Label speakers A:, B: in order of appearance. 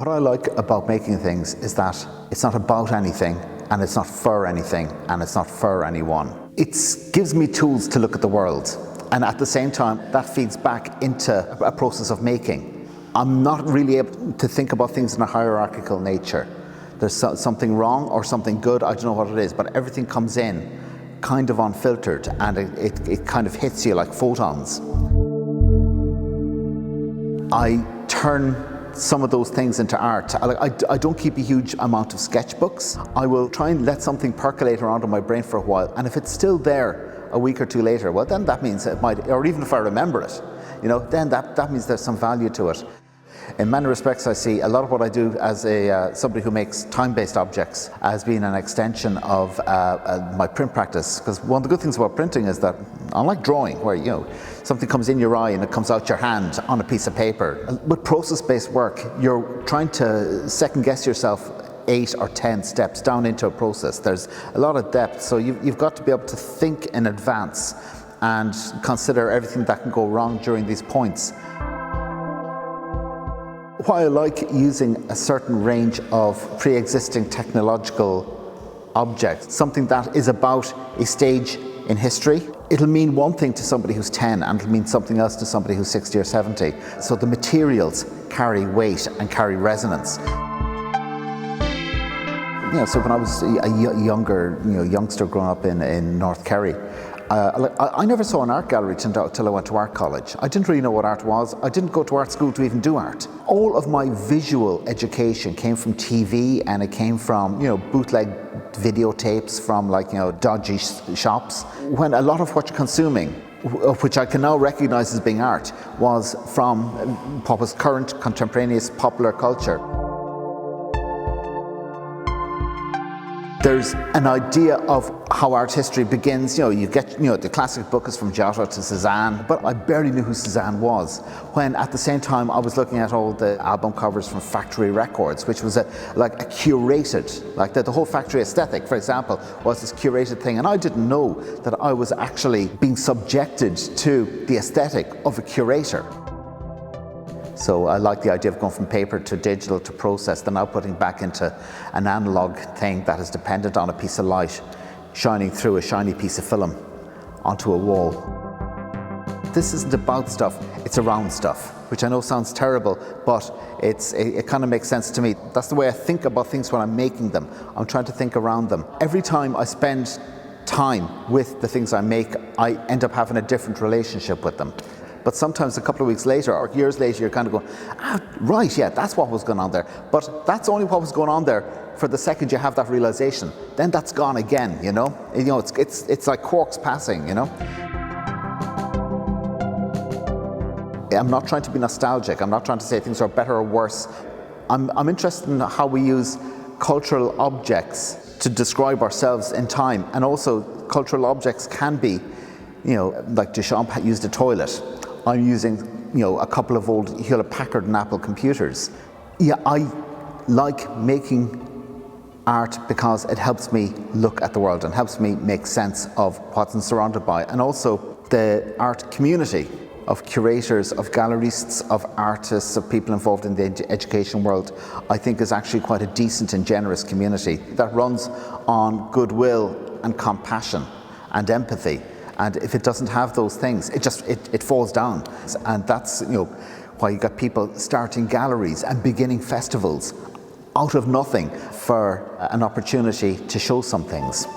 A: What I like about making things is that it's not about anything, and it's not for anything, and it's not for anyone. It gives me tools to look at the world, and at the same time that feeds back into a process of making. I'm not really able to think about things in a hierarchical nature. There's something wrong or something good, I don't know what it is, but everything comes in kind of unfiltered, and it kind of hits you like photons. I turn some of those things into art. I don't keep a huge amount of sketchbooks. I will try and let something percolate around in my brain for a while, and if it's still there a week or two later, well then that means it might, or even if I remember it, then that means there's some value to it. In many respects, I see a lot of what I do as somebody who makes time-based objects as being an extension of my print practice. Because one of the good things about printing is that, unlike drawing, where something comes in your eye and it comes out your hand on a piece of paper, with process-based work, you're trying to second-guess yourself 8 or 10 steps down into a process. There's a lot of depth, so you've got to be able to think in advance and consider everything that can go wrong during these points. Why I like using a certain range of pre-existing technological objects, something that is about a stage in history. It'll mean one thing to somebody who's 10 and it'll mean something else to somebody who's 60 or 70. So the materials carry weight and carry resonance. So when I was a youngster growing up in North Kerry, I never saw an art gallery till I went to art college. I didn't really know what art was. I didn't go to art school to even do art. All of my visual education came from TV, and it came from bootleg videotapes from dodgy shops. When a lot of what you're consuming, which I can now recognize as being art, was from what was current contemporaneous popular culture. There's an idea of how art history begins. You get, the classic book is from Giotto to Cézanne, but I barely knew who Cézanne was. When at the same time I was looking at all the album covers from Factory Records, which was a curated, the whole Factory aesthetic, for example, was this curated thing, and I didn't know that I was actually being subjected to the aesthetic of a curator. So I like the idea of going from paper to digital to process, then now putting back into an analog thing that is dependent on a piece of light shining through a shiny piece of film onto a wall. This isn't about stuff, it's around stuff, which I know sounds terrible, but it kind of makes sense to me. That's the way I think about things when I'm making them. I'm trying to think around them. Every time I spend time with the things I make, I end up having a different relationship with them. But sometimes a couple of weeks later or years later, you're kind of going, right, yeah, that's what was going on there. But that's only what was going on there for the second you have that realization. Then that's gone again, It's like quarks passing, I'm not trying to be nostalgic. I'm not trying to say things are better or worse. I'm interested in how we use cultural objects to describe ourselves in time. And also, cultural objects can be, like Duchamp used a toilet. I'm using, a couple of old Hewlett-Packard and Apple computers. Yeah, I like making art because it helps me look at the world and helps me make sense of what I'm surrounded by. And also the art community of curators, of gallerists, of artists, of people involved in the education world, I think is actually quite a decent and generous community that runs on goodwill and compassion and empathy. And if it doesn't have those things, it falls down. And that's why you got people starting galleries and beginning festivals out of nothing for an opportunity to show some things.